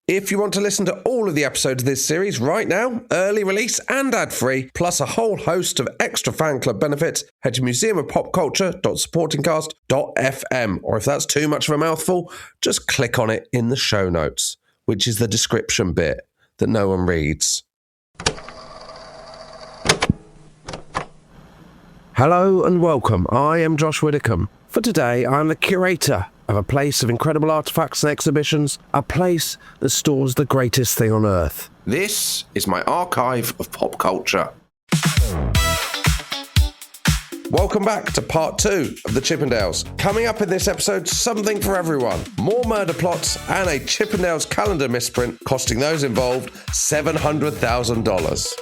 If you want to listen to all of the episodes of this series right now, early release and ad-free, plus a whole host of extra fan club benefits, head to museumofpopculture.supportingcast.fm. Or if that's too much of a mouthful, just click on it in the show notes, which is the description bit that no one reads. Hello and welcome. I am Josh Widdicombe. For today, I'm the curator of a place of incredible artefacts and exhibitions, a place that stores the greatest thing on earth. This is my archive of pop culture. Welcome back to part 2 of the Chippendales. Coming up in this episode, something for everyone. More murder plots and a Chippendales calendar misprint costing those involved $700,000.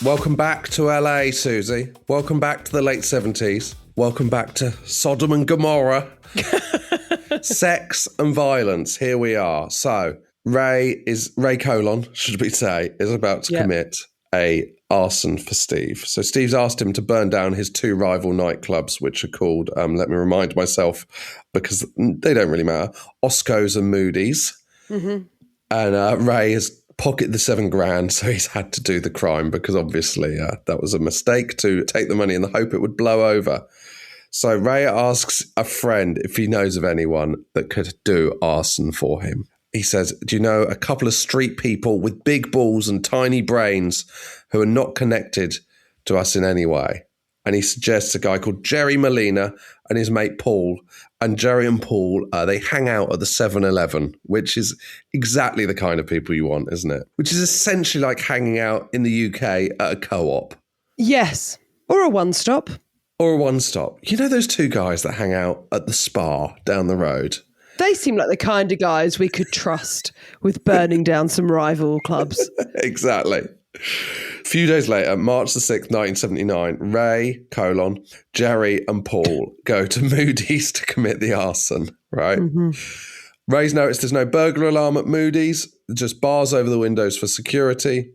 Welcome back to LA, Suzi. Welcome back to the late 70s. Welcome back to Sodom and Gomorrah. Sex and violence. Here we are. So Ray Colon, should we say, is about to commit a arson for Steve. So Steve's asked him to burn down his 2 rival nightclubs, which are called, let me remind myself, because they don't really matter, Osco's and Moody's. Mm-hmm. And Ray has pocketed the $7,000, so he's had to do the crime because obviously that was a mistake to take the money in the hope it would blow over. So Ray asks a friend if he knows of anyone that could do arson for him. He says, do you know a couple of street people with big balls and tiny brains who are not connected to us in any way? And he suggests a guy called Jerry Molina and his mate Paul. And Jerry and Paul, they hang out at the 7-Eleven, which is exactly the kind of people you want, isn't it? Which is essentially like hanging out in the UK at a co-op. Yes, or a one-stop. Or a one-stop. You know those 2 guys that hang out at the spa down the road? They seem like the kind of guys we could trust with burning down some rival clubs. Exactly. A few days later, March the 6th, 1979, Ray, Jerry and Paul go to Moody's to commit the arson, right? Mm-hmm. Ray's noticed there's no burglar alarm at Moody's, just bars over the windows for security.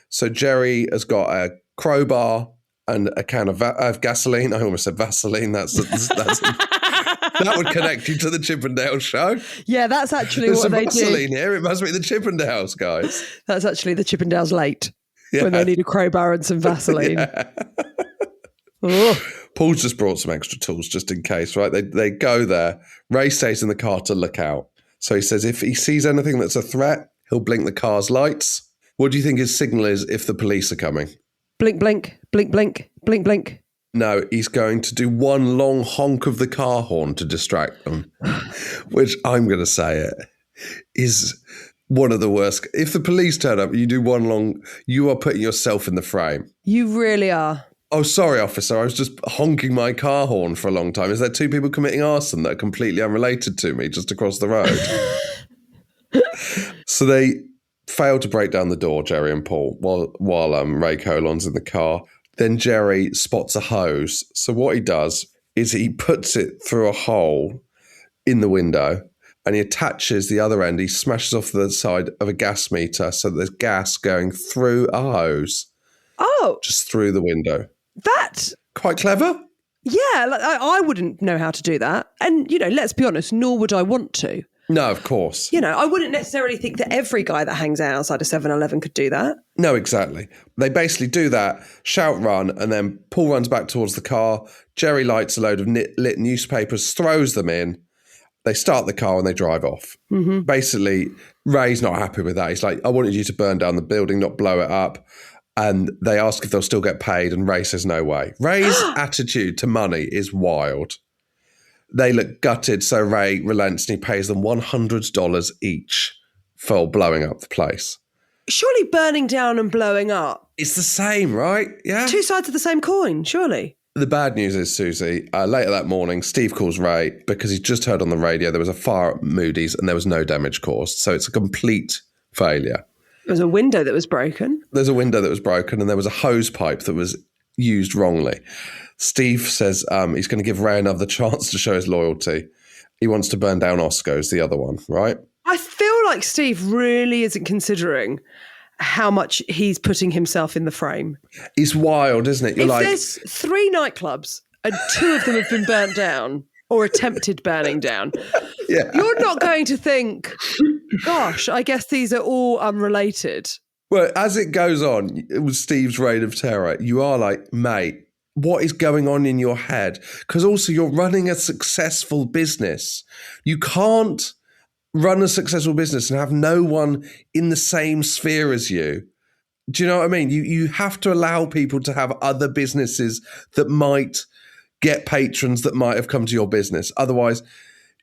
So Jerry has got a crowbar and a can of gasoline. I almost said Vaseline. That's that would connect you to the Chippendales show. Yeah, that's actually There's what they do. There's some Vaseline here. It must be the Chippendales, guys. That's actually the Chippendales late. Yeah. When they need a crowbar and some Vaseline. Paul's just brought some extra tools just in case, right? They go there. Ray stays in the car to look out. So he says if he sees anything that's a threat, he'll blink the car's lights. What do you think his signal is if the police are coming? Blink, blink, blink, blink, blink, blink. No, he's going to do one long honk of the car horn to distract them, which I'm going to say it is one of the worst. If the police turn up, you do one long, you are putting yourself in the frame. You really are. Oh, sorry, officer. I was just honking my car horn for a long time. Is there 2 people committing arson that are completely unrelated to me just across the road? So they fail to break down the door, Jerry and Paul, while Ray Colon's in the car. Then Jerry spots a hose. So what he does is he puts it through a hole in the window and he attaches the other end. He smashes off the side of a gas meter so there's gas going through a hose. Oh. Just through the window. That's quite clever. Yeah, I wouldn't know how to do that. And, let's be honest, nor would I want to. No, of course. I wouldn't necessarily think that every guy that hangs out outside a 7-Eleven could do that. No, exactly. They basically do that, shout run, and then Paul runs back towards the car. Jerry lights a load of lit newspapers, throws them in. They start the car and they drive off. Mm-hmm. Basically, Ray's not happy with that. He's like, I wanted you to burn down the building, not blow it up. And they ask if they'll still get paid, and Ray says no way. Ray's attitude to money is wild. They look gutted, so Ray relents and he pays them $100 each for blowing up the place. Surely burning down and blowing up. It's the same, right? Yeah. 2 sides of the same coin, surely. The bad news is, Suzi, later that morning, Steve calls Ray because he's just heard on the radio there was a fire at Moody's and there was no damage caused. So it's a complete failure. There was a window that was broken. There's a window that was broken and there was a hose pipe that was used wrongly. Steve says he's going to give Ray another chance to show his loyalty. He wants to burn down Osco's, the other one, right? I feel like Steve really isn't considering how much he's putting himself in the frame. It's wild, isn't it? If there's 3 nightclubs and 2 of them have been burnt down, or attempted burning down, Yeah. you're not going to think, gosh, I guess these are all unrelated. Well, as it goes on, it was Steve's reign of terror. You are like, mate, what is going on in your head? Because also you're running a successful business. You can't run a successful business and have no one in the same sphere as you. Do you know what I mean? You have to allow people to have other businesses that might get patrons that might have come to your business. Otherwise,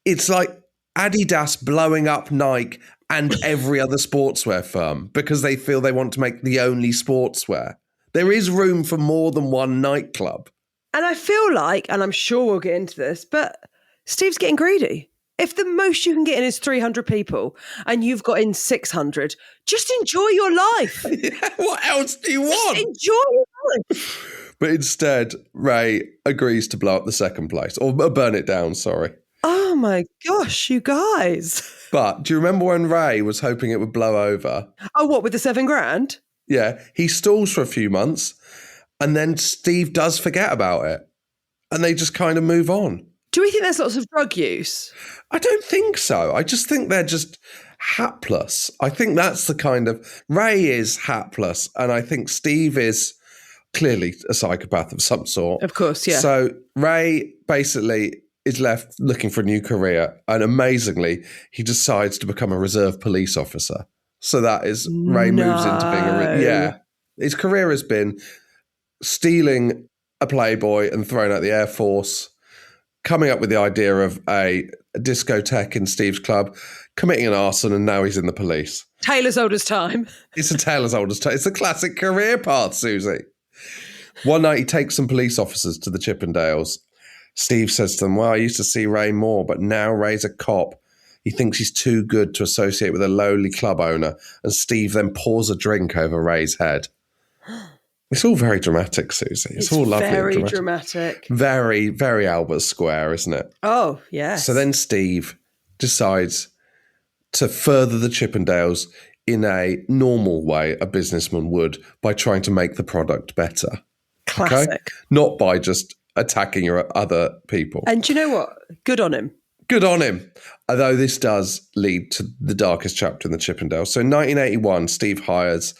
it's like Adidas blowing up Nike and every other sportswear firm because they feel they want to make the only sportswear. There is room for more than one nightclub. And I feel like, and I'm sure we'll get into this, but Steve's getting greedy. If the most you can get in is 300 people and you've got in 600, just enjoy your life. Yeah, what else do you want? Just enjoy your life. But instead, Ray agrees to blow up the second place, or burn it down, sorry. Oh my gosh, you guys. But do you remember when Ray was hoping it would blow over? Oh, what, with the $7,000? Yeah, he stalls for a few months and then Steve does forget about it and they just kind of move on. Do we think there's lots of drug use? I don't think so. I just think they're just hapless. I think that's the kind of... Ray is hapless and I think Steve is clearly a psychopath of some sort. Of course, yeah. So Ray basically is left looking for a new career and amazingly, he decides to become a reserve police officer. So that is... Ray moves into being yeah. His career has been stealing a Playboy and throwing out the Air Force, coming up with the idea of a discotheque in Steve's club, committing an arson, and now he's in the police. Tale as old as time. It's a tale as old as time. It's a classic career path, Suzi. One night he takes some police officers to the Chippendales. Steve says to them, well, I used to see Ray more, but now Ray's a cop. He thinks he's too good to associate with a lowly club owner. And Steve then pours a drink over Ray's head. It's all very dramatic, Suzi. It's all lovely. Very dramatic. Very, very Albert Square, isn't it? Oh, yes. So then Steve decides to further the Chippendales in a normal way a businessman would by trying to make the product better. Classic. Okay? Not by just attacking your other people. And do you know what? Good on him. Good on him. Although this does lead to the darkest chapter in the Chippendales. So in 1981, Steve hires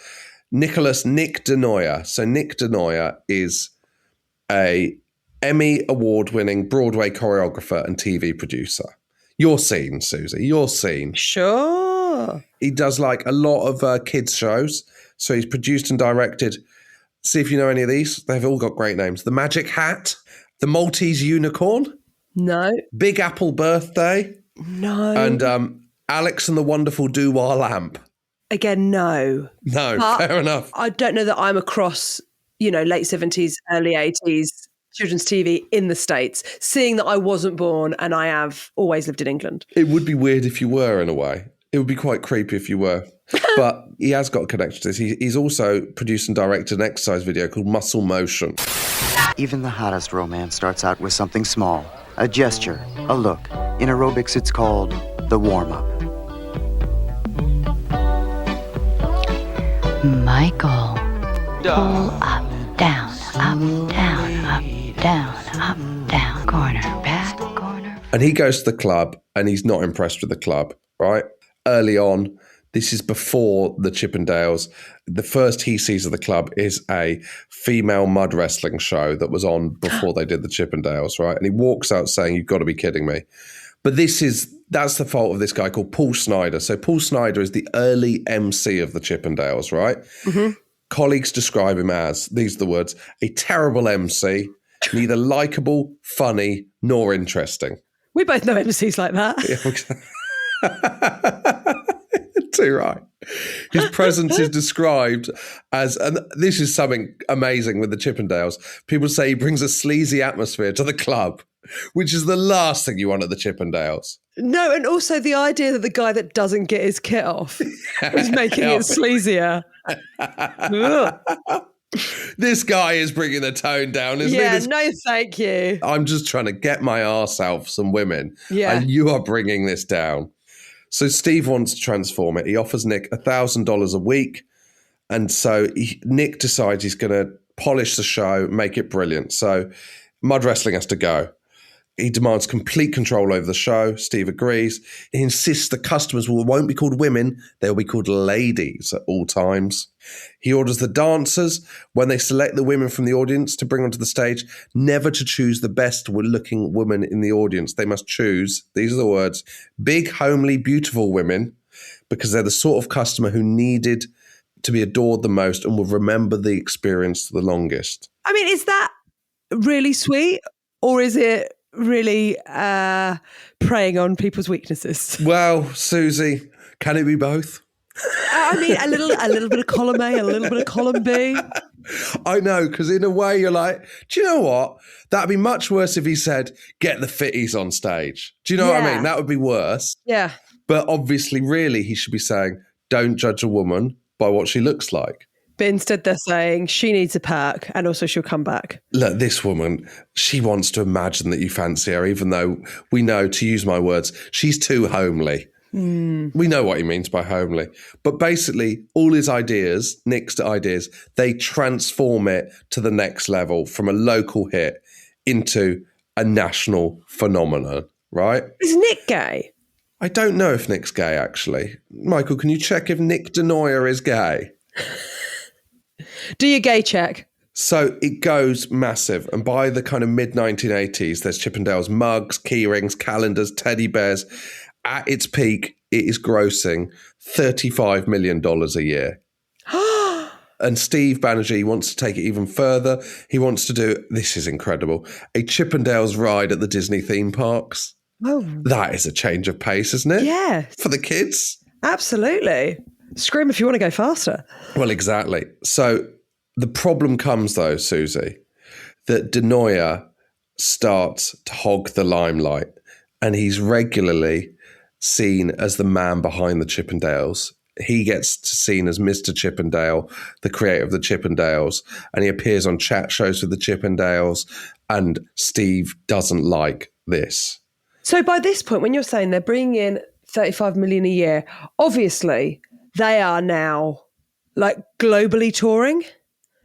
Nick DeNoyer. So Nick DeNoyer is a Emmy award-winning Broadway choreographer and TV producer. Your scene, Suzi. Your scene. Sure. He does like a lot of kids shows. So he's produced and directed. See if you know any of these. They've all got great names. The Magic Hat, The Maltese Unicorn. No. Big Apple Birthday. No. And Alex and the Wonderful Doo-Wah Lamp. Again, no. No, But fair enough. I don't know that I'm across, late 70s, early 80s children's TV in the States, seeing that I wasn't born and I have always lived in England. It would be weird if you were, in a way. It would be quite creepy if you were. But he has got a connection to this. He's also produced and directed an exercise video called Muscle Motion. Even the hottest romance starts out with something small. A gesture, a look. In aerobics, it's called the warm-up. Michael. Pull up, down, up, down, up, down, up, down. Corner, back, corner. And he goes to the club and he's not impressed with the club, right? Early on, this is before the Chippendales. The first he sees of the club is a female mud wrestling show that was on before they did the Chippendales, right? And he walks out saying, you've got to be kidding me. But that's the fault of this guy called Paul Snyder. So Paul Snyder is the early MC of the Chippendales, right? Mm-hmm. Colleagues describe him as, these are the words, a terrible MC, neither likable, funny, nor interesting. We both know MCs like that. Too right. His presence is described as, and this is something amazing with the Chippendales, people say he brings a sleazy atmosphere to the club, which is the last thing you want at the Chippendales. No, and also the idea that the guy that doesn't get his kit off is making it sleazier. This guy is bringing the tone down, isn't he? Yeah, no thank you. I'm just trying to get my arse out for some women, and you are bringing this down. So Steve wants to transform it. He offers Nick $1,000 a week. And so Nick decides he's going to polish the show, make it brilliant. So mud wrestling has to go. He demands complete control over the show. Steve agrees. He insists the customers won't be called women, they'll be called ladies at all times. He orders the dancers, when they select the women from the audience to bring onto the stage, never to choose the best looking woman in the audience. They must choose, these are the words, big, homely, beautiful women, because they're the sort of customer who needed to be adored the most and will remember the experience the longest. I mean, is that really sweet, or is it really preying on people's weaknesses? Well, Susie, can it be both? I mean, a little bit of column A, a little bit of column B. I know, because in a way you're like, do you know what? That'd be much worse if he said, get the fitties on stage. Do you know what I mean? That would be worse. Yeah. But obviously, really, he should be saying, don't judge a woman by what she looks like. But instead they're saying she needs a perk and also she'll come back. Look, this woman, she wants to imagine that you fancy her, even though we know, to use my words, she's too homely. We know what he means by homely. But basically, all his ideas, Nick's ideas, they transform it to the next level from a local hit into a national phenomenon, right? Is Nick gay? I don't know if Nick's gay, actually. Michael, can you check if Nick DeNoyer is gay? Do your gay check. So it goes massive. And by the kind of mid-1980s, there's Chippendales mugs, key rings, calendars, teddy bears. At its peak, it is grossing $35 million a year. And Steve Banerjee wants to take it even further. He wants to do, this is incredible, a Chippendales ride at the Disney theme parks. Oh. That is a change of pace, isn't it? Yeah. For the kids. Absolutely. Scream if you want to go faster. Well, exactly. So the problem comes, though, Susie, that DeNoyer starts to hog the limelight, and he's regularly seen as the man behind the Chippendales. He gets seen as Mr. Chippendale, the creator of the Chippendales, and he appears on chat shows with the Chippendales, and Steve doesn't like this. So by this point, when you're saying they're bringing in 35 million a year, obviously they are now like globally touring.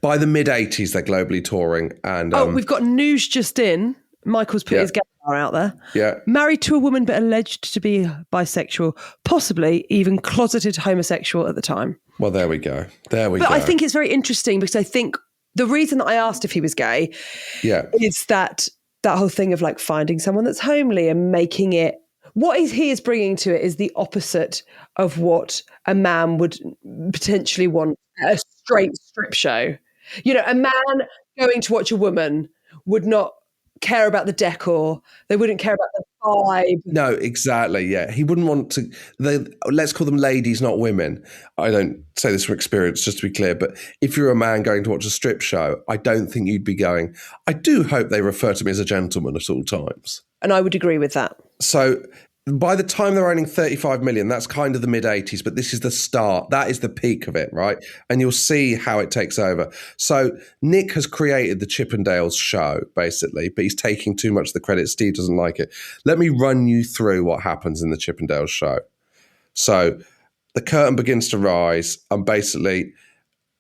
By the mid-80s, they're globally touring. And we've got news just in. Michael's put his gay bar out there. Yeah. Married to a woman but alleged to be bisexual, possibly even closeted homosexual at the time. Well, there we go. There we go. But I think it's very interesting because I think the reason that I asked if he was gay is that whole thing of like finding someone that's homely and making it, he is bringing to it is the opposite of what a man would potentially want at a straight strip show. You know, a man going to watch a woman would not care about the decor. They wouldn't care about the vibe. No, exactly. Yeah. He wouldn't want to, let's call them ladies, not women. I don't say this from experience, just to be clear, but if you're a man going to watch a strip show, I don't think you'd be going, I do hope they refer to me as a gentleman at all times. And I would agree with that. So by the time they're earning 35 million, that's kind of the mid-80s, but this is the start. That is the peak of it, right? And you'll see how it takes over. So Nick has created the Chippendales show, basically, but he's taking too much of the credit. Steve doesn't like it. Let me run you through what happens in the Chippendales show. So the curtain begins to rise, and basically,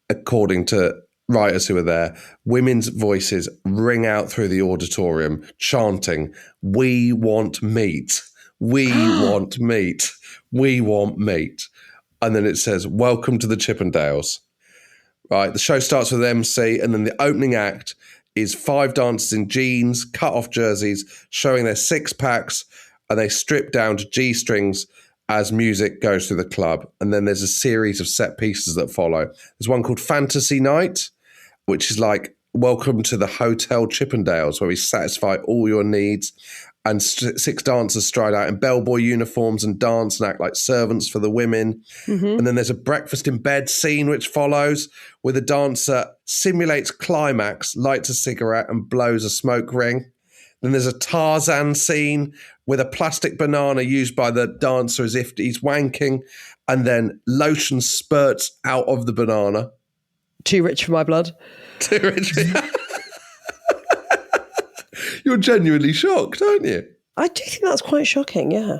according to writers who are there, women's voices ring out through the auditorium, chanting, "We want meat. We want meat. We want meat." And then it says, "Welcome to the Chippendales." Right. The show starts with MC, and then the opening act is 5 dancers in jeans, cut off jerseys, showing their 6-packs, and they strip down to G-strings as music goes through the club. And then there's a series of set pieces that follow. There's one called Fantasy Night, which is like, welcome to the Hotel Chippendales, where we satisfy all your needs. And 6 dancers stride out in bellboy uniforms and dance and act like servants for the women. Mm-hmm. And then there's a breakfast in bed scene which follows, where the dancer simulates climax, lights a cigarette and blows a smoke ring. Then there's a Tarzan scene with a plastic banana used by the dancer as if he's wanking. And then lotion spurts out of the banana. Too rich for my blood. Too rich for You're genuinely shocked, aren't you? I do think that's quite shocking, yeah.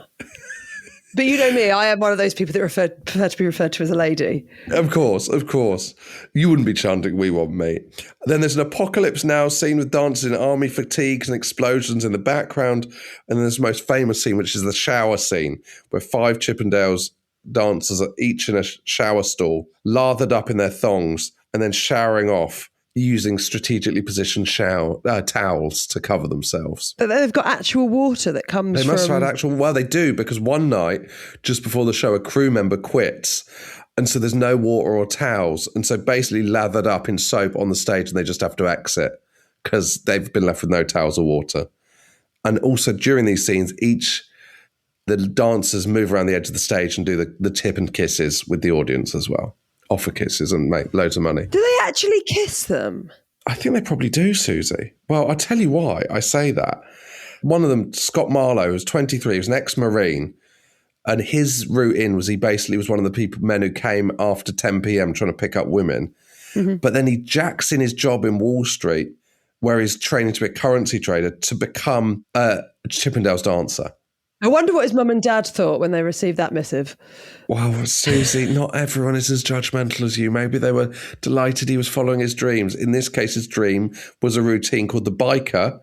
But you know me, I am one of those people that prefer to be referred to as a lady. Of course. You wouldn't be chanting, "We want meat." Then there's an apocalypse now scene with dancers in army fatigues and explosions in the background. And then there's the most famous scene, which is the shower scene, where 5 Chippendales dancers are each in a shower stall, lathered up in their thongs, and then showering off using strategically positioned towels to cover themselves. But they've got actual water that comes from... They must have had actual... Well, they do, because one night, just before the show, a crew member quits, and so there's no water or towels, and so basically lathered up in soap on the stage, and they just have to exit because they've been left with no towels or water. And also, during these scenes, the dancers move around the edge of the stage and do the tip and kisses with the audience as well. Offer kisses and make loads of money. Do they actually kiss them? I think they probably do, Susie. Well, I'll tell you why I say that. One of them, Scott Marlowe, was 23, he was an ex-Marine, and his route in was he basically was one of the men who came after 10 p.m. trying to pick up women. Mm-hmm. But then he jacks in his job in Wall Street, where he's training to be a currency trader, to become a Chippendales dancer. I wonder what his mum and dad thought when they received that missive. Well, Susie, not everyone is as judgmental as you. Maybe they were delighted he was following his dreams. In this case, his dream was a routine called the biker,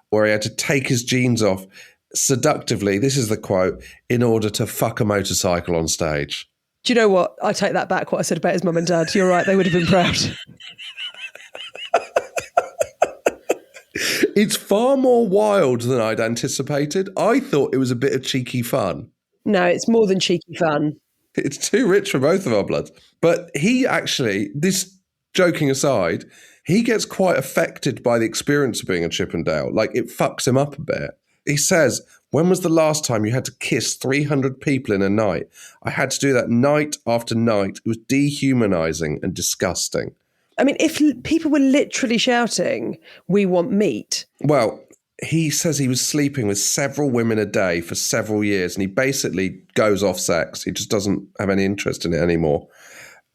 where he had to take his jeans off seductively, this is the quote, in order to fuck a motorcycle on stage. Do you know what? I take that back, what I said about his mum and dad. You're right, they would have been proud. It's far more wild than I'd anticipated. I thought it was a bit of cheeky fun. No, it's more than cheeky fun. It's too rich for both of our bloods. But he actually, this joking aside, he gets quite affected by the experience of being a Chippendale. Like, it fucks him up a bit. He says, "When was the last time you had to kiss 300 people in a night? I had to do that night after night. It was dehumanizing and disgusting." I mean, if people were literally shouting, "We want meat." Well, he says he was sleeping with several women a day for several years, and he basically goes off sex. He just doesn't have any interest in it anymore.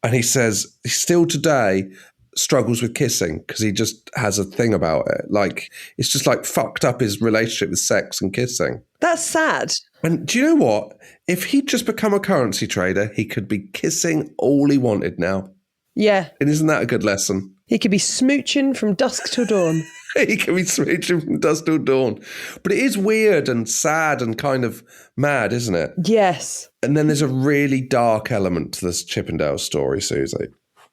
And he says he still today struggles with kissing because he just has a thing about it. Like, it's just like fucked up his relationship with sex and kissing. That's sad. And do you know what? If he'd just become a currency trader, he could be kissing all he wanted now. Yeah. And isn't that a good lesson? He could be smooching from dusk till dawn. He could be smooching from dusk till dawn. But it is weird and sad and kind of mad, isn't it? Yes. And then there's a really dark element to this Chippendale story, Susie.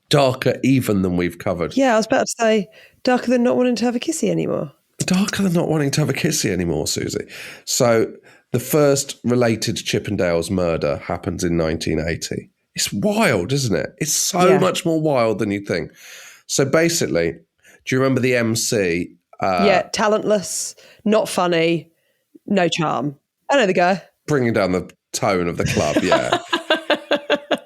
Darker even than we've covered. Yeah, I was about to say, darker than not wanting to have a kissy anymore. Darker than not wanting to have a kissy anymore, Susie. So the first related Chippendales murder happens in 1980. It's wild, isn't it? It's so much more wild than you think. So basically, do you remember the MC? Yeah, talentless, not funny, no charm. I know the guy. Bringing down the tone of the club, yeah.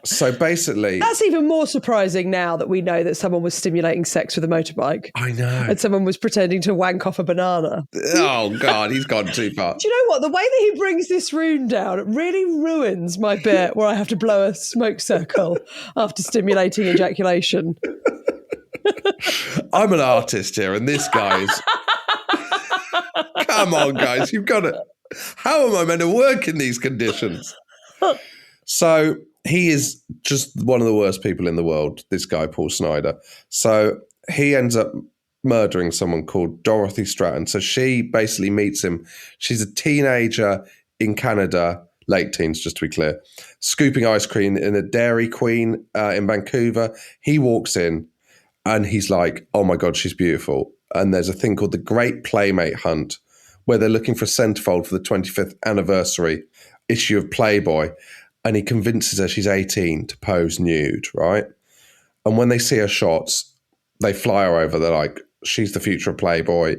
So basically... That's even more surprising now that we know that someone was stimulating sex with a motorbike. I know. And someone was pretending to wank off a banana. Oh, God, he's gone too far. Do you know what? The way that he brings this room down, it really ruins my bit where I have to blow a smoke circle after stimulating ejaculation. I'm an artist here, and this guy's... Come on, guys, you've got to... How am I meant to work in these conditions? So... He is just one of the worst people in the world, this guy, Paul Snyder. So he ends up murdering someone called Dorothy Stratton. So she basically meets him. She's a teenager in Canada, late teens, just to be clear, scooping ice cream in a Dairy Queen in Vancouver. He walks in and he's like, oh my God, she's beautiful. And there's a thing called the Great Playmate Hunt, where they're looking for a centerfold for the 25th anniversary issue of Playboy. And he convinces her she's 18 to pose nude, right? And when they see her shots, they fly her over. They're like, she's the future of Playboy.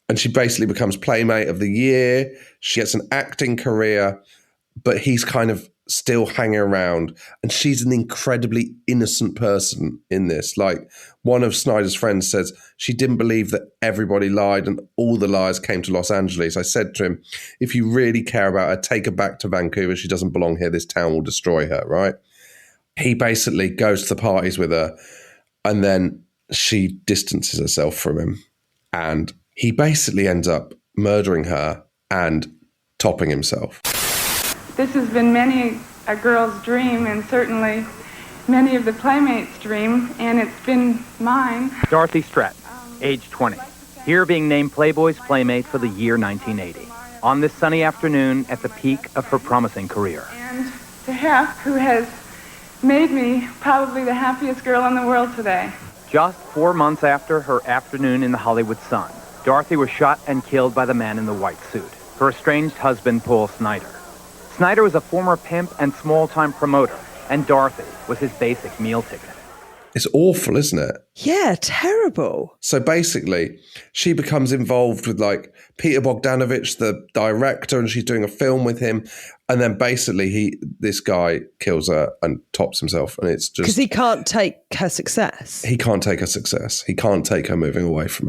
And she basically becomes Playmate of the Year. She gets an acting career, but he's kind of still hanging around. And she's an incredibly innocent person in this. Like, one of Snyder's friends says she didn't believe that everybody lied and all the lies came to Los Angeles. I said to him, if you really care about her, take her back to Vancouver. She doesn't belong here. This town will destroy her, right? He basically goes to the parties with her and then she distances herself from him. And he basically ends up murdering her and topping himself. This has been many a girl's dream, and certainly many of the Playmates' dream, and it's been mine. Dorothy Stratton, age 20, here being named Playboy's Playmate for the year 1980, on this sunny afternoon at the peak of her promising career. And to Hef, who has made me probably the happiest girl in the world today. Just 4 months after her afternoon in the Hollywood Sun, Dorothy was shot and killed by the man in the white suit, her estranged husband, Paul Snyder. Snyder was a former pimp and small-time promoter, and Dorothy was his basic meal ticket. It's awful, isn't it? Yeah, terrible. So basically, she becomes involved with like Peter Bogdanovich, the director, and she's doing a film with him. And then basically this guy kills her and tops himself. And it's just... Because he can't take her success. He can't take her success. He can't take her moving away from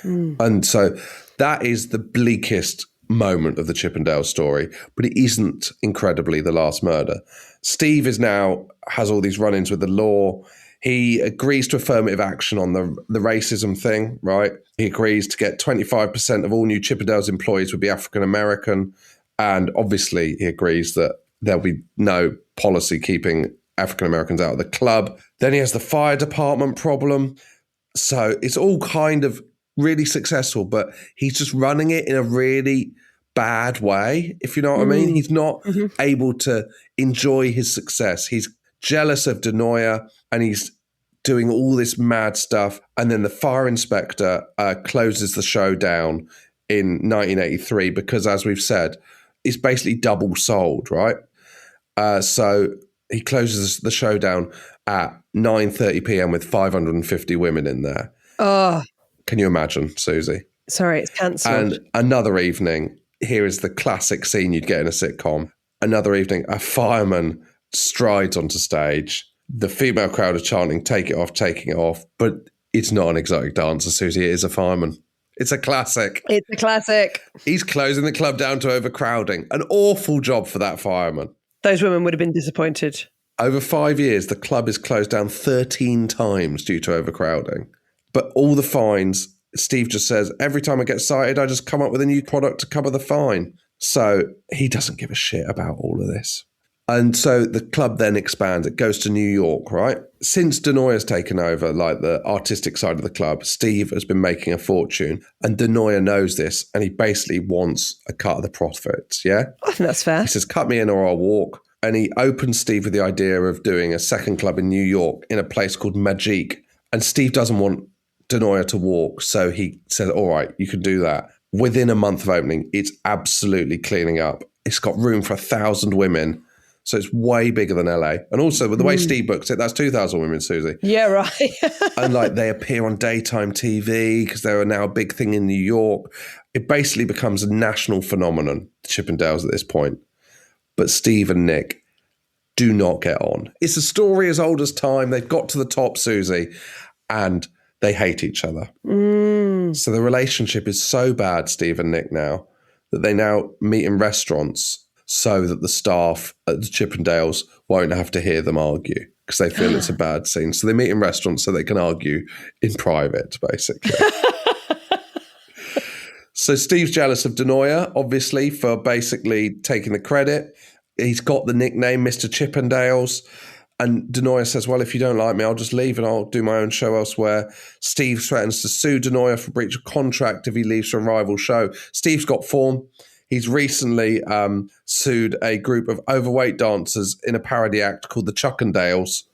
him. And so that is the bleakest moment of the Chippendales story, but it isn't incredibly the last murder. Steve has all these run-ins with the law. He agrees to affirmative action on the racism thing, right? He agrees to get 25% of all new Chippendales employees would be African-American. And obviously he agrees that there'll be no policy keeping African-Americans out of the club. Then he has the fire department problem. So it's all kind of really successful, but he's just running it in a really bad way, if you know what I mean. He's not able to enjoy his success. He's jealous of Denoya and he's doing all this mad stuff. And then the fire inspector closes the show down in 1983 because, as we've said, it's basically double sold, right? So he closes the show down at 9:30 p.m. with 550 women in there. Oh. Can you imagine, Suzi? Sorry, it's cancelled. And another evening, here is the classic scene you'd get in a sitcom. Another evening, a fireman strides onto stage. The female crowd are chanting, "Take it off, taking it off." But it's not an exotic dancer, Suzi. It is a fireman. It's a classic. It's a classic. He's closing the club down to overcrowding. An awful job for that fireman. Those women would have been disappointed. Over 5 years, the club is closed down 13 times due to overcrowding. But all the fines, Steve just says, every time I get cited, I just come up with a new product to cover the fine. So he doesn't give a shit about all of this. And so the club then expands. It goes to New York, right? Since Denoya's taken over, like the artistic side of the club, Steve has been making a fortune. And Denoya knows this, and he basically wants a cut of the profits, yeah? I think that's fair. He says, cut me in or I'll walk. And he opens Steve with the idea of doing a second club in New York in a place called Magique. And Steve doesn't want Denoya to walk, so he says, all right, you can do that. Within a month of opening, it's absolutely cleaning up. It's got room for 1,000 women, so it's way bigger than LA. And also, with the way Steve books it, that's 2,000 women, Suzi. Yeah, right. And like they appear on daytime TV because they're now a big thing in New York. It basically becomes a national phenomenon, the Chippendales at this point. But Steve and Nick do not get on. It's a story as old as time. They've got to the top, Suzi, and they hate each other. So the relationship is so bad, Steve and Nick, now, that they now meet in restaurants so that the staff at the Chippendales won't have to hear them argue because they feel it's a bad scene. So they meet in restaurants so they can argue in private, basically. So Steve's jealous of Denoya, obviously, for basically taking the credit. He's got the nickname Mr. Chippendales. And Denoya says, well, if you don't like me, I'll just leave and I'll do my own show elsewhere. Steve threatens to sue Denoya for breach of contract if he leaves for a rival show. Steve's got form. He's recently sued a group of overweight dancers in a parody act called the Chippendales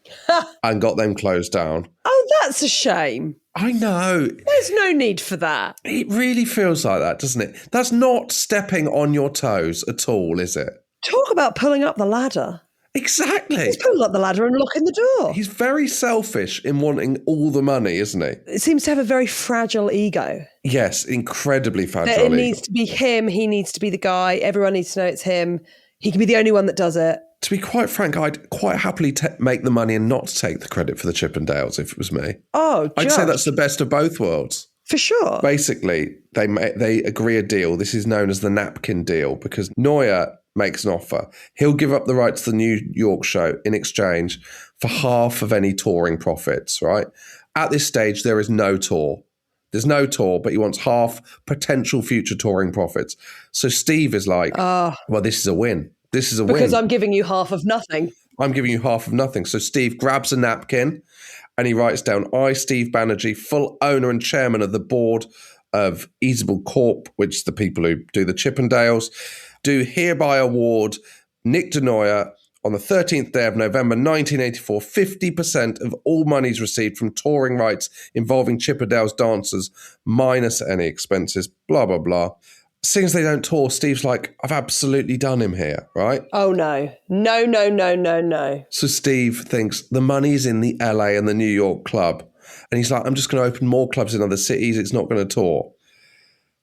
and got them closed down. Oh, that's a shame. I know. There's no need for that. It really feels like that, doesn't it? That's not stepping on your toes at all, is it? Talk about pulling up the ladder. Exactly. He's pulling up the ladder and locking the door. He's very selfish in wanting all the money, isn't he? It seems to have a very fragile ego. Yes, incredibly fragile It ego. needs to be him. He needs to be the guy. Everyone needs to know it's him. He can be the only one that does it. To be quite frank, I'd quite happily make the money and not take the credit for the Chippendales if it was me. Oh, I'd say that's the best of both worlds. For sure. Basically, they agree a deal. This is known as the napkin deal because Denoya makes an offer. He'll give up the rights to the New York show in exchange for half of any touring profits, right? At this stage, there is no tour. There's no tour, but he wants half potential future touring profits. So Steve is like, well, this is a win This is a win. Because I'm giving you half of nothing. I'm giving you half of nothing. So Steve grabs a napkin and he writes down, I, Steve Banerjee, full owner and chairman of the board of Easable Corp, which is the people who do the Chippendales, do hereby award Nick DeNoyer on the 13th day of November 1984, 50% of all monies received from touring rights involving Chippendales dancers, minus any expenses, blah, blah, blah. Seeing as they don't tour, Steve's like, I've absolutely done him here, right? Oh, no. No. So Steve thinks the money's in the LA and the New York club. And he's like, I'm just going to open more clubs in other cities. It's not going to tour.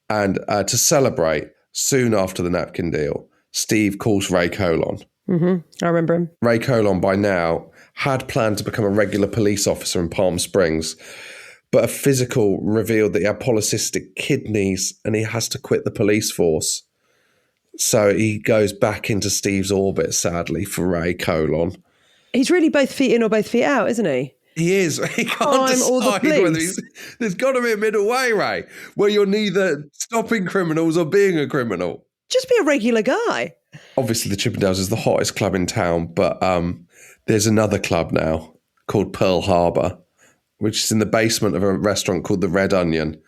And to celebrate, soon after the napkin deal, Steve calls Ray Colon. Mm-hmm. I remember him. Ray Colon, by now, had planned to become a regular police officer in Palm Springs, but a physical revealed that he had polycystic kidneys and he has to quit the police force. So he goes back into Steve's orbit, sadly, for Ray Colon. He's really both feet in or both feet out, isn't he? He is. He can't decide whether there's got to be a middle way, Ray, where you're neither stopping criminals or being a criminal. Just be a regular guy. Obviously, the Chippendales is the hottest club in town, but there's another club now called Pearl Harbor, which is in the basement of a restaurant called the Red Onion,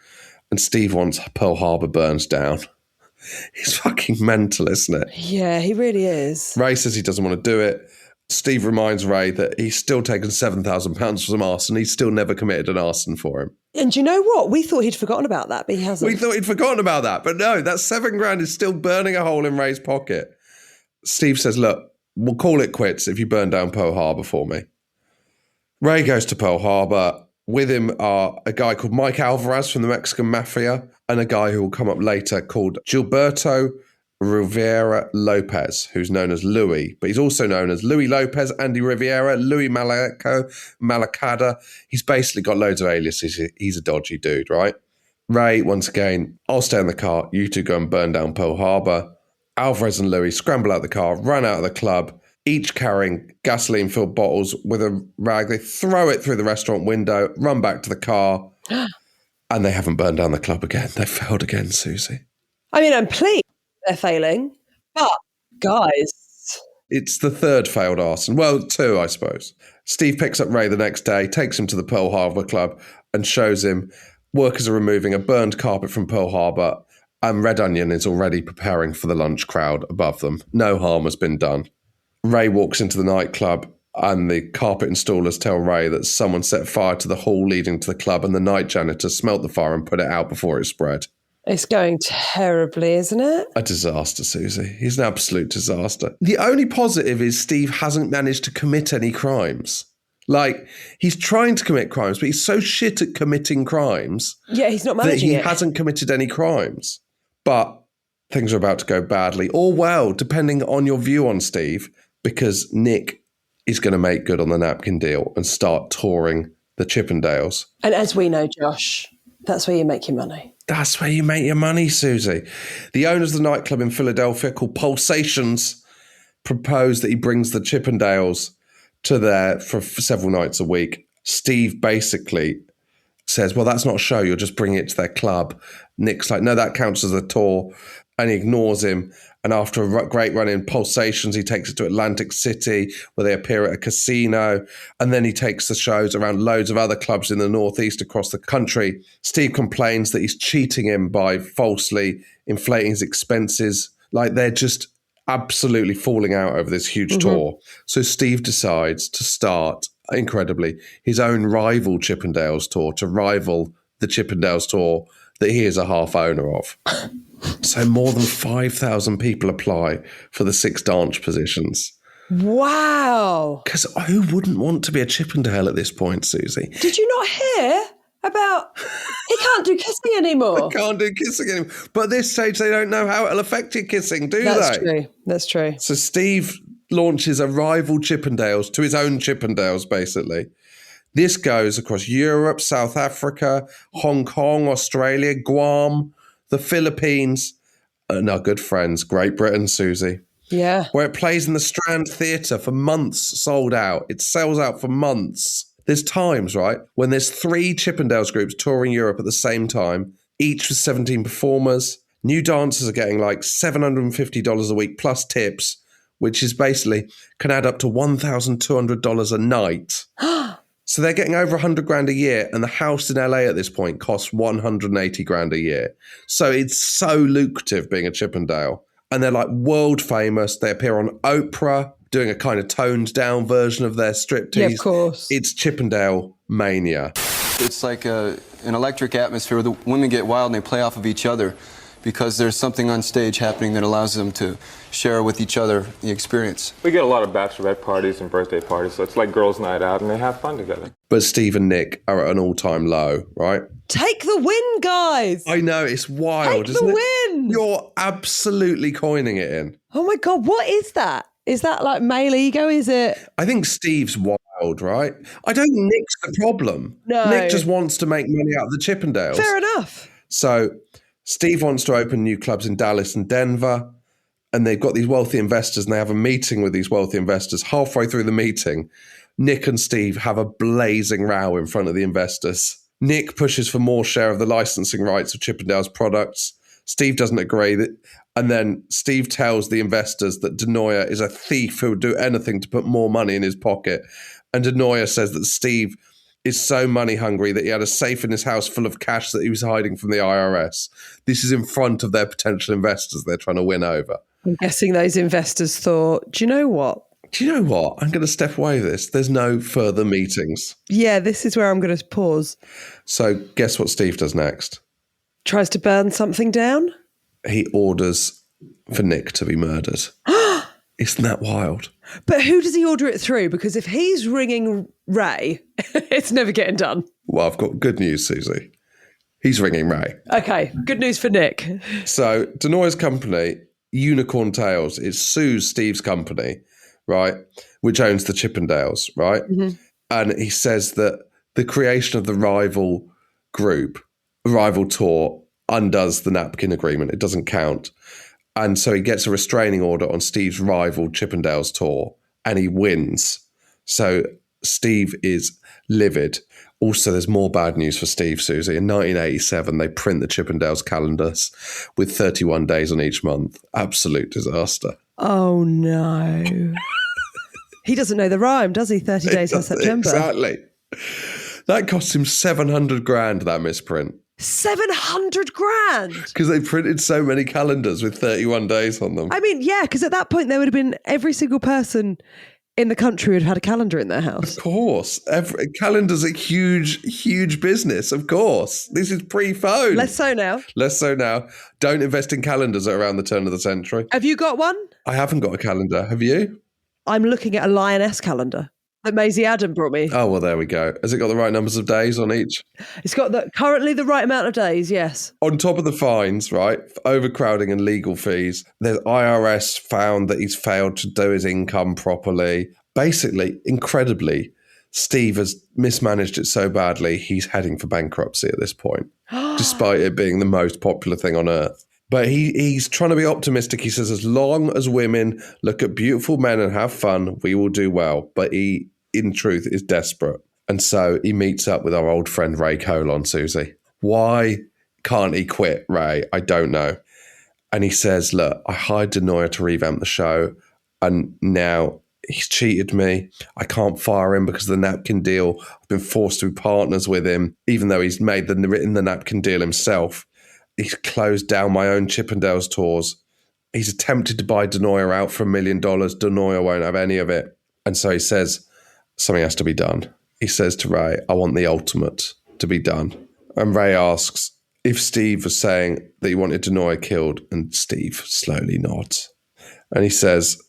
and Steve wants Pearl Harbor burns down. He's fucking mental, isn't it? Yeah, he really is. Ray says he doesn't want to do it. Steve reminds Ray that he's still taken £7,000 for some arson. He's still never committed an arson for him. And do you know what? We thought he'd forgotten about that, but he hasn't. We thought he'd forgotten about that, but no, that £7,000 is still burning a hole in Ray's pocket. Steve says, look, we'll call it quits if you burn down Pearl Harbor for me. Ray goes to Pearl Harbor. With him are a guy called Mike Alvarez from the Mexican Mafia and a guy who will come up later called Gilberto Rivera Lopez, who's known as Louis, but he's also known as Louis Lopez, Andy Riviera, Louis Malacada. He's basically got loads of aliases. He's a dodgy dude, right? Ray, once again, I'll stay in the car. You two go and burn down Pearl Harbor. Alvarez and Louis scramble out the car, run out of the club, each carrying gasoline-filled bottles with a rag. They throw it through the restaurant window, run back to the car, and they haven't burned down the club again. They failed again, Suzi. I mean, I'm pleased they're failing, but guys. It's the third failed arson. Well, two, I suppose. Steve picks up Ray the next day, takes him to the Pearl Harbor Club and shows him workers are removing a burned carpet from Pearl Harbor and Red Onion is already preparing for the lunch crowd above them. No harm has been done. Ray walks into the nightclub and the carpet installers tell Ray that someone set fire to the hall leading to the club and the night janitor smelt the fire and put it out before it spread. It's going terribly, isn't it? A disaster, Suzi. He's an absolute disaster. The only positive is Steve hasn't managed to commit any crimes. Like, he's trying to commit crimes, but he's so shit at committing crimes. Yeah, he's not managing that he hasn't committed any crimes. But things are about to go badly, or well, depending on your view on Steve, because Nick is going to make good on the napkin deal and start touring the Chippendales. And as we know, Josh, that's where you make your money. That's where you make your money, Suzi. The owners of the nightclub in Philadelphia called Pulsations propose that he brings the Chippendales to there for several nights a week. Steve basically says, well, that's not a show. You're just bringing it to their club. Nick's like, no, that counts as a tour. And he ignores him. And after a great run in Pulsations, he takes it to Atlantic City, where they appear at a casino. And then he takes the shows around loads of other clubs in the Northeast across the country. Steve complains that he's cheating him by falsely inflating his expenses. Like, they're just absolutely falling out over this huge tour. So Steve decides to start, incredibly, his own rival Chippendales tour to rival the Chippendales tour that he is a half owner of. So more than 5,000 people apply for the 6 dance positions. Wow. Because who wouldn't want to be a Chippendale at this point, Suzi? Did you not hear about he can't do kissing anymore? They can't do kissing anymore. But at this stage, they don't know how it'll affect your kissing, do That's they? true. That's true. So Steve launches a rival Chippendales to his own Chippendales, basically. This goes across Europe, South Africa, Hong Kong, Australia, Guam, the Philippines, and our good friends, Great Britain, Suzi. Yeah. Where it plays in the Strand Theatre for months, sold out. It sells out for months. There's times, right, when there's 3 Chippendales groups touring Europe at the same time, each with 17 performers. New dancers are getting like $750 a week plus tips, which is basically can add up to $1,200 a night. So they're getting over 100 grand a year, and the house in LA at this point costs 180 grand a year. So it's so lucrative being a Chippendale. And they're like world famous. They appear on Oprah, doing a kind of toned down version of their striptease. Yeah, of course. It's Chippendale mania. It's like an electric atmosphere where the women get wild and they play off of each other because there's something on stage happening that allows them to share with each other the experience. We get a lot of bachelorette parties and birthday parties, so it's like girls' night out, and they have fun together. But Steve and Nick are at an all-time low, right? Take the win, guys. I know, it's wild, Take isn't the it? win. You're absolutely coining it in. Oh my God, what is that? Is that like male ego? Is it? I think Steve's wild, right? I don't think Nick's the problem. No. Nick just wants to make money out of the Chippendales. Fair enough. So Steve wants to open new clubs in Dallas and Denver, and they've got these wealthy investors, and they have a meeting with these wealthy investors. Halfway through the meeting, Nick and Steve have a blazing row in front of the investors. Nick pushes for more share of the licensing rights of Chippendales products. Steve doesn't agree. And then Steve tells the investors that Denoya is a thief who would do anything to put more money in his pocket. And Denoya says that Steve is so money hungry that he had a safe in his house full of cash that he was hiding from the IRS. This is in front of their potential investors they're trying to win over. I'm guessing those investors thought, do you know what? I'm going to step away with this. There's no further meetings. Yeah, this is where I'm going to pause. So guess what Steve does next? Tries to burn something down? He orders for Nick to be murdered. Isn't that wild? But who does he order it through? Because if he's ringing Ray, it's never getting done. Well, I've got good news, Susie. He's ringing Ray. Okay, good news for Nick. So Denoya's company, Unicorn Tales, it sues Steve's company, right, which owns the Chippendales, right? Mm-hmm. And he says that the creation of the rival tour, undoes the napkin agreement. It doesn't count. And so he gets a restraining order on Steve's rival Chippendales tour, and he wins. So Steve is livid. Also, there's more bad news for Steve, Susie. In 1987, they print the Chippendales calendars with 31 days on each month. Absolute disaster. Oh, no. He doesn't know the rhyme, does he? 30 days in September. Exactly. That cost him 700 grand, that misprint. 700 grand? Because they printed so many calendars with 31 days on them. I mean, yeah, because at that point there would have been every single person in the country who had a calendar in their house. Of course. Calendar's a huge business, of course. This is pre-phone. Less so now. Don't invest in calendars at around the turn of the century. Have you got one? I haven't got a calendar. Have you? I'm looking at a Lioness calendar that Maisie Adam brought me. Oh, well, there we go. Has it got the right numbers of days on each? It's got currently the right amount of days, yes. On top of the fines, right, overcrowding and legal fees, the IRS found that he's failed to do his income properly. Basically, incredibly, Steve has mismanaged it so badly, he's heading for bankruptcy at this point, despite it being the most popular thing on earth. But he's trying to be optimistic. He says, as long as women look at beautiful men and have fun, we will do well. But he, in truth, is desperate. And so he meets up with our old friend Ray Colon, Susie. Why can't he quit, Ray? I don't know. And he says, look, I hired Denoya to revamp the show, and now he's cheated me. I can't fire him because of the napkin deal. I've been forced to be partners with him, even though he's written the napkin deal himself. He's closed down my own Chippendales tours. He's attempted to buy Denoya out for $1 million. Denoya won't have any of it. And so he says, something has to be done. He says to Ray, I want the ultimate to be done. And Ray asks if Steve was saying that he wanted Denoya killed, and Steve slowly nods. And he says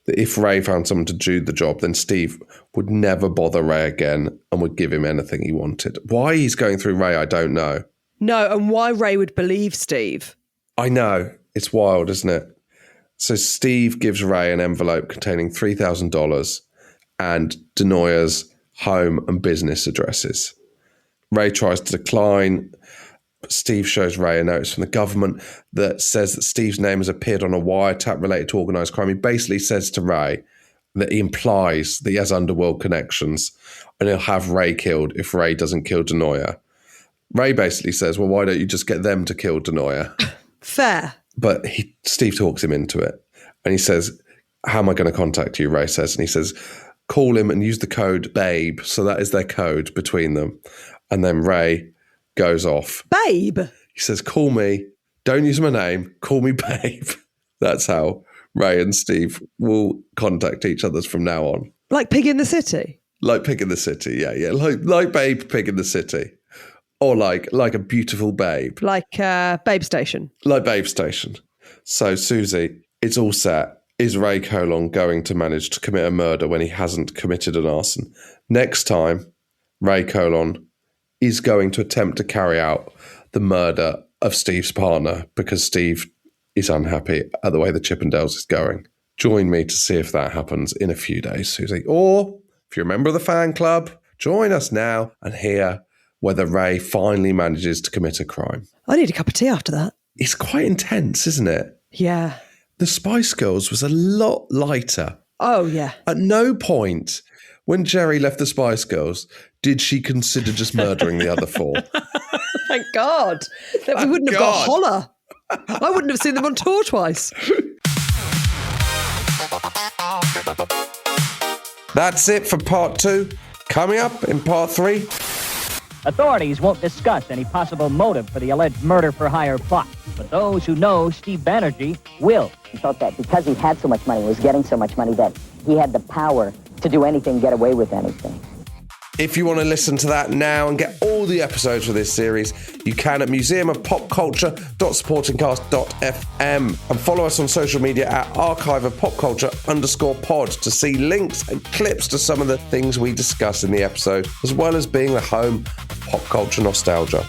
that if Ray found someone to do the job, then Steve would never bother Ray again and would give him anything he wanted. Why he's going through Ray, I don't know. No, and why Ray would believe Steve. I know. It's wild, isn't it? So Steve gives Ray an envelope containing $3,000 and Denoya's home and business addresses. Ray tries to decline. Steve shows Ray a notice from the government that says that Steve's name has appeared on a wiretap related to organised crime. He basically says to Ray that he implies that he has underworld connections and he'll have Ray killed if Ray doesn't kill Denoya. Ray basically says, well, why don't you just get them to kill Denoya? Fair. But Steve talks him into it. And he says, how am I going to contact you, Ray says. And he says, call him and use the code BABE. So that is their code between them. And then Ray goes off. Babe? He says, call me. Don't use my name. Call me Babe. That's how Ray and Steve will contact each other from now on. Like Pig in the City? Like Pig in the City, yeah. Like Babe, Pig in the City. Or like a beautiful babe. Like Babe Station. Like Babe Station. So, Suzi, it's all set. Is Ray Colon going to manage to commit a murder when he hasn't committed an arson? Next time, Ray Colon is going to attempt to carry out the murder of Steve's partner because Steve is unhappy at the way the Chippendales is going. Join me to see if that happens in a few days, Suzi. Or, if you're a member of the fan club, join us now and hear whether Ray finally manages to commit a crime. I need a cup of tea after that. It's quite intense, isn't it? Yeah. The Spice Girls was a lot lighter. Oh, yeah. At no point when Jerry left the Spice Girls did she consider just murdering the other four. Thank God. That we wouldn't have got Holler. I wouldn't have seen them on tour twice. That's it for part 2. Coming up in part 3. Authorities won't discuss any possible motive for the alleged murder-for-hire plot, but those who know Steve Banerjee will. He felt that because he had so much money, was getting so much money, that he had the power to do anything, get away with anything. If you want to listen to that now and get all the episodes for this series, you can at museumofpopculture.supportingcast.fm and follow us on social media at archiveofpopculture_pod to see links and clips to some of the things we discuss in the episode, as well as being the home of pop culture nostalgia.